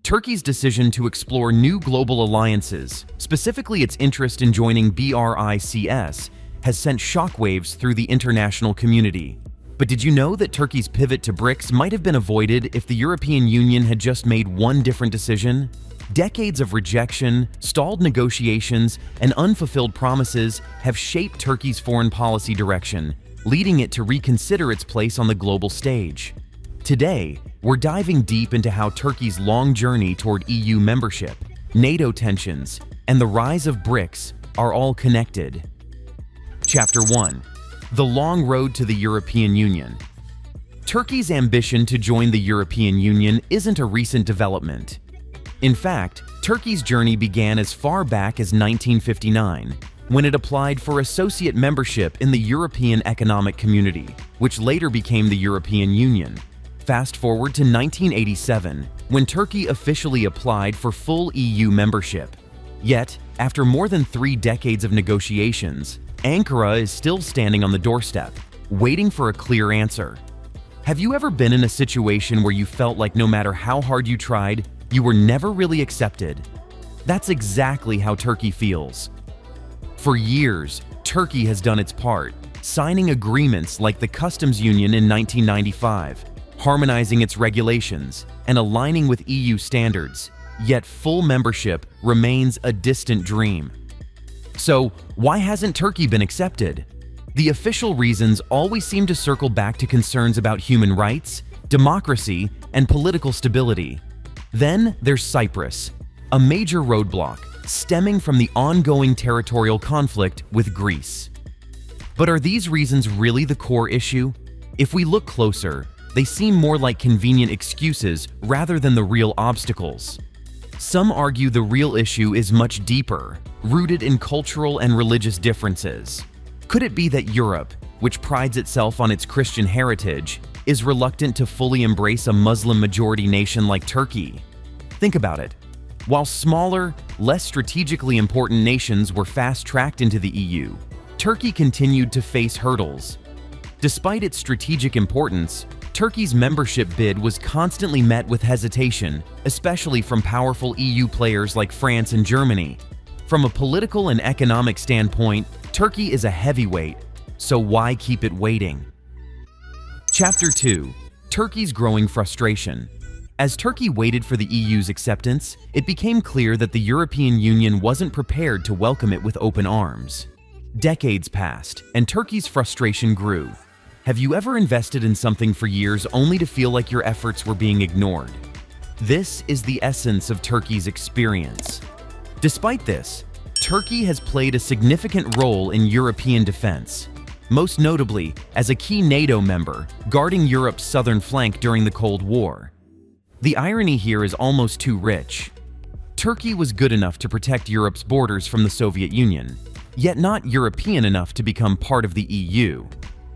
Turkey's decision to explore new global alliances, specifically its interest in joining BRICS, has sent shockwaves through the international community. But did you know that Turkey's pivot to BRICS might have been avoided if the European Union had just made one different decision? Decades of rejection, stalled negotiations, and unfulfilled promises have shaped Turkey's foreign policy direction, leading it to reconsider its place on the global stage. Today, we're diving deep into how Turkey's long journey toward EU membership, NATO tensions, and the rise of BRICS are all connected. Chapter 1. The long road to the European Union. Turkey's ambition to join the European Union isn't a recent development. In fact, Turkey's journey began as far back as 1959, when it applied for associate membership in the European Economic Community, which later became the European Union. Fast forward to 1987, when Turkey officially applied for full EU membership. Yet, after more than 3 decades of negotiations, Ankara is still standing on the doorstep, waiting for a clear answer. Have you ever been in a situation where you felt like no matter how hard you tried, you were never really accepted? That's exactly how Turkey feels. For years, Turkey has done its part, signing agreements like the Customs Union in 1995, harmonizing its regulations, and aligning with EU standards, yet full membership remains a distant dream. So, why hasn't Turkey been accepted? The official reasons always seem to circle back to concerns about human rights, democracy, and political stability. Then there's Cyprus, a major roadblock stemming from the ongoing territorial conflict with Greece. But are these reasons really the core issue? If we look closer, they seem more like convenient excuses rather than the real obstacles. Some argue the real issue is much deeper, rooted in cultural and religious differences. Could it be that Europe, which prides itself on its Christian heritage, is reluctant to fully embrace a Muslim-majority nation like Turkey? Think about it. While smaller, less strategically important nations were fast-tracked into the EU, Turkey continued to face hurdles. Despite its strategic importance, Turkey's membership bid was constantly met with hesitation, especially from powerful EU players like France and Germany. From a political and economic standpoint, Turkey is a heavyweight, so why keep it waiting? Chapter 2. Turkey's growing frustration. As Turkey waited for the EU's acceptance, it became clear that the European Union wasn't prepared to welcome it with open arms. Decades passed, and Turkey's frustration grew. Have you ever invested in something for years only to feel like your efforts were being ignored? This is the essence of Turkey's experience. Despite this, Turkey has played a significant role in European defense, most notably as a key NATO member, guarding Europe's southern flank during the Cold War. The irony here is almost too rich. Turkey was good enough to protect Europe's borders from the Soviet Union, yet not European enough to become part of the EU.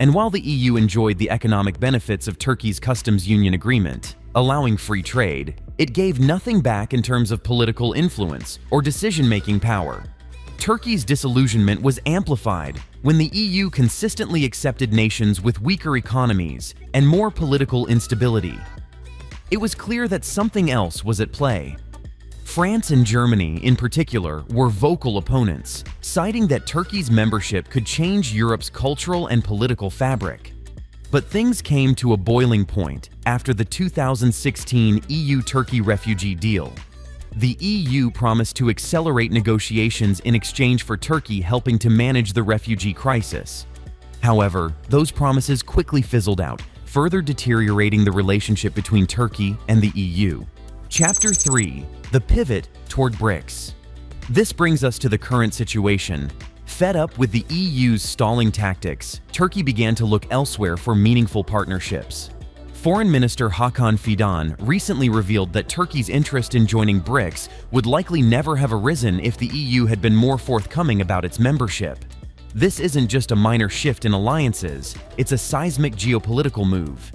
And while the EU enjoyed the economic benefits of Turkey's customs union agreement, allowing free trade, it gave nothing back in terms of political influence or decision-making power. Turkey's disillusionment was amplified when the EU consistently accepted nations with weaker economies and more political instability. It was clear that something else was at play. France and Germany, in particular, were vocal opponents, citing that Turkey's membership could change Europe's cultural and political fabric. But things came to a boiling point after the 2016 EU-Turkey refugee deal. The EU promised to accelerate negotiations in exchange for Turkey helping to manage the refugee crisis. However, those promises quickly fizzled out, further deteriorating the relationship between Turkey and the EU. Chapter 3. The pivot toward BRICS. This brings us to the current situation. Fed up with the EU's stalling tactics, Turkey began to look elsewhere for meaningful partnerships. Foreign Minister Hakan Fidan recently revealed that Turkey's interest in joining BRICS would likely never have arisen if the EU had been more forthcoming about its membership. This isn't just a minor shift in alliances, it's a seismic geopolitical move.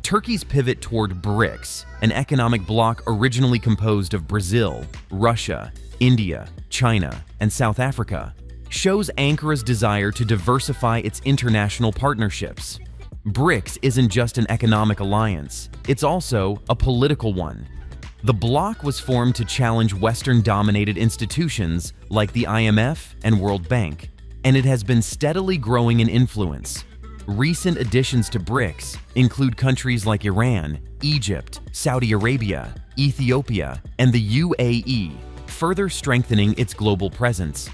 Turkey's pivot toward BRICS, an economic bloc originally composed of Brazil, Russia, India, China, and South Africa, shows Ankara's desire to diversify its international partnerships. BRICS isn't just an economic alliance, it's also a political one. The bloc was formed to challenge Western-dominated institutions like the IMF and World Bank, and it has been steadily growing in influence. Recent additions to BRICS include countries like Iran, Egypt, Saudi Arabia, Ethiopia, and the UAE, further strengthening its global presence.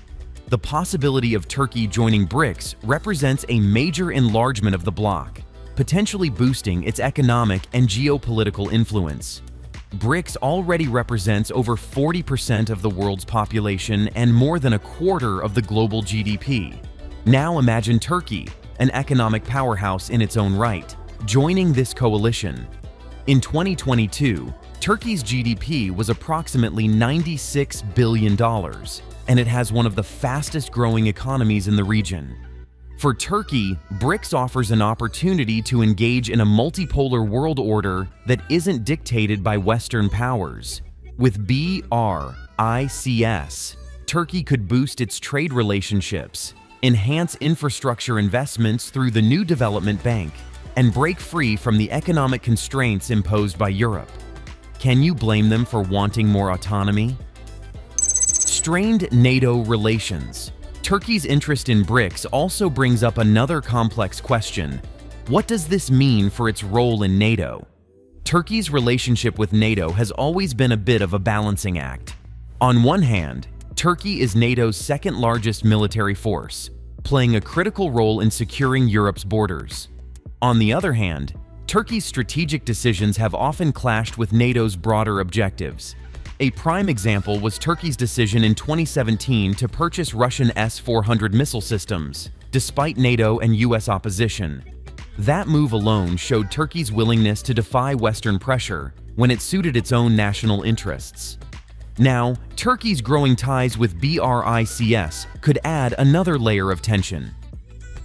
The possibility of Turkey joining BRICS represents a major enlargement of the bloc, potentially boosting its economic and geopolitical influence. BRICS already represents over 40% of the world's population and more than a quarter of the global GDP. Now imagine Turkey, an economic powerhouse in its own right, joining this coalition. In 2022, Turkey's GDP was approximately $96 billion, and it has one of the fastest-growing economies in the region. For Turkey, BRICS offers an opportunity to engage in a multipolar world order that isn't dictated by Western powers. With BRICS, Turkey could boost its trade relationships, enhance infrastructure investments through the new development bank, and break free from the economic constraints imposed by Europe. Can you blame them for wanting more autonomy? Strained NATO relations. Turkey's interest in BRICS also brings up another complex question. What does this mean for its role in NATO? Turkey's relationship with NATO has always been a bit of a balancing act. On one hand, Turkey is NATO's second-largest military force, playing a critical role in securing Europe's borders. On the other hand, Turkey's strategic decisions have often clashed with NATO's broader objectives. A prime example was Turkey's decision in 2017 to purchase Russian S-400 missile systems, despite NATO and US opposition. That move alone showed Turkey's willingness to defy Western pressure when it suited its own national interests. Now, Turkey's growing ties with BRICS could add another layer of tension.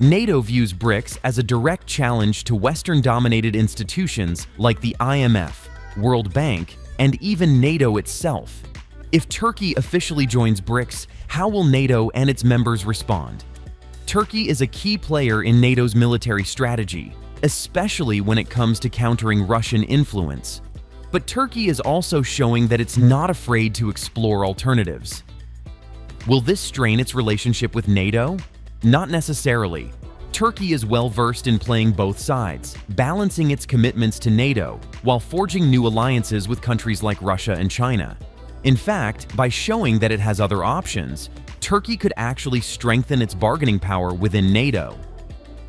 NATO views BRICS as a direct challenge to Western-dominated institutions like the IMF, World Bank, and even NATO itself. If Turkey officially joins BRICS, how will NATO and its members respond? Turkey is a key player in NATO's military strategy, especially when it comes to countering Russian influence. But Turkey is also showing that it's not afraid to explore alternatives. Will this strain its relationship with NATO? Not necessarily. Turkey is well-versed in playing both sides, balancing its commitments to NATO while forging new alliances with countries like Russia and China. In fact, by showing that it has other options, Turkey could actually strengthen its bargaining power within NATO.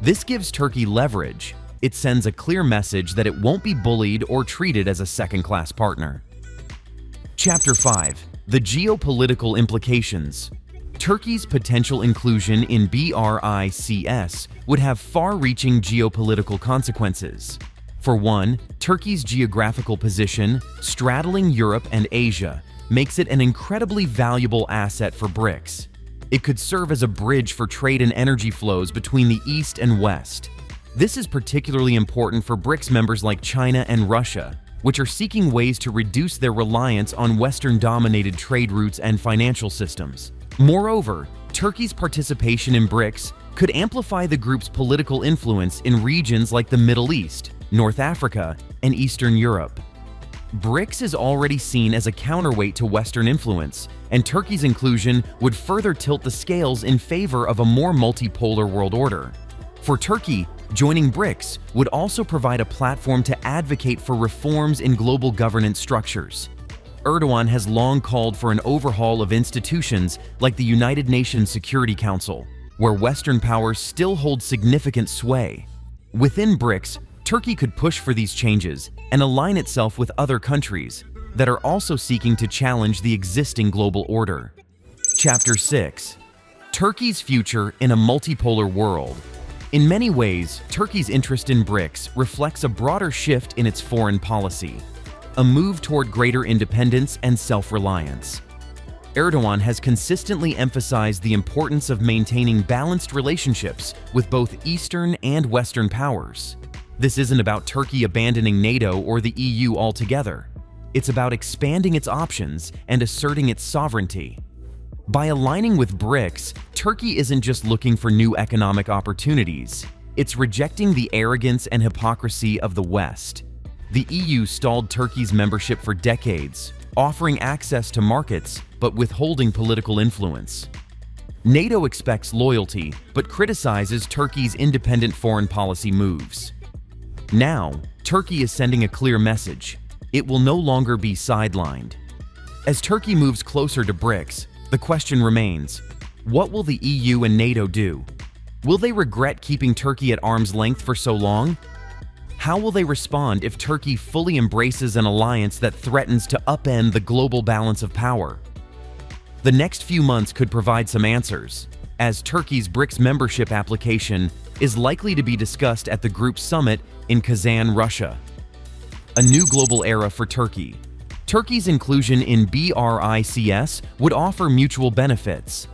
This gives Turkey leverage. It sends a clear message that it won't be bullied or treated as a second-class partner. Chapter 5. The geopolitical implications. Turkey's potential inclusion in BRICS would have far-reaching geopolitical consequences. For one, Turkey's geographical position, straddling Europe and Asia, makes it an incredibly valuable asset for BRICS. It could serve as a bridge for trade and energy flows between the East and West. This is particularly important for BRICS members like China and Russia, which are seeking ways to reduce their reliance on Western-dominated trade routes and financial systems. Moreover, Turkey's participation in BRICS could amplify the group's political influence in regions like the Middle East, North Africa, and Eastern Europe. BRICS is already seen as a counterweight to Western influence, and Turkey's inclusion would further tilt the scales in favor of a more multipolar world order. For Turkey, joining BRICS would also provide a platform to advocate for reforms in global governance structures. Erdogan has long called for an overhaul of institutions like the United Nations Security Council, where Western powers still hold significant sway. Within BRICS, Turkey could push for these changes and align itself with other countries that are also seeking to challenge the existing global order. Chapter 6. Turkey's future in a multipolar world. In many ways, Turkey's interest in BRICS reflects a broader shift in its foreign policy, a move toward greater independence and self-reliance. Erdogan has consistently emphasized the importance of maintaining balanced relationships with both Eastern and Western powers. This isn't about Turkey abandoning NATO or the EU altogether. It's about expanding its options and asserting its sovereignty. By aligning with BRICS, Turkey isn't just looking for new economic opportunities. It's rejecting the arrogance and hypocrisy of the West. The EU stalled Turkey's membership for decades, offering access to markets but withholding political influence. NATO expects loyalty but criticizes Turkey's independent foreign policy moves. Now, Turkey is sending a clear message. It will no longer be sidelined. As Turkey moves closer to BRICS, the question remains, what will the EU and NATO do? Will they regret keeping Turkey at arm's length for so long? How will they respond if Turkey fully embraces an alliance that threatens to upend the global balance of power? The next few months could provide some answers, as Turkey's BRICS membership application is likely to be discussed at the group's summit in Kazan, Russia. A new global era for Turkey. Turkey's inclusion in BRICS would offer mutual benefits.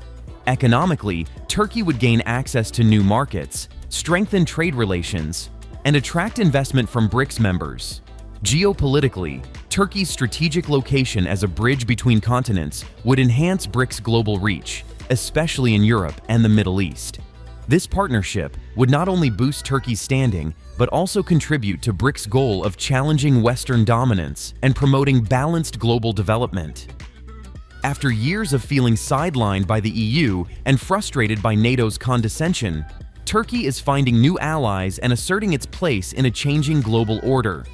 Economically, Turkey would gain access to new markets, strengthen trade relations, and attract investment from BRICS members. Geopolitically, Turkey's strategic location as a bridge between continents would enhance BRICS' global reach, especially in Europe and the Middle East. This partnership would not only boost Turkey's standing, but also contribute to BRICS' goal of challenging Western dominance and promoting balanced global development. After years of feeling sidelined by the EU and frustrated by NATO's condescension, Turkey is finding new allies and asserting its place in a changing global order.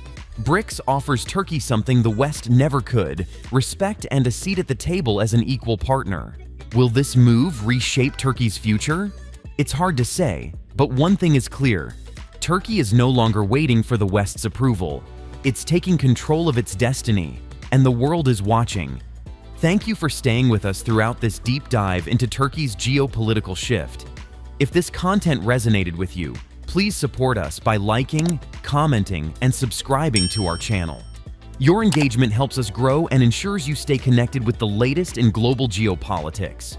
BRICS offers Turkey something the West never could: respect and a seat at the table as an equal partner. Will this move reshape Turkey's future? It's hard to say, but one thing is clear: Turkey is no longer waiting for the West's approval. It's taking control of its destiny, and the world is watching. Thank you for staying with us throughout this deep dive into Turkey's geopolitical shift. If this content resonated with you, please support us by liking, commenting, and subscribing to our channel. Your engagement helps us grow and ensures you stay connected with the latest in global geopolitics.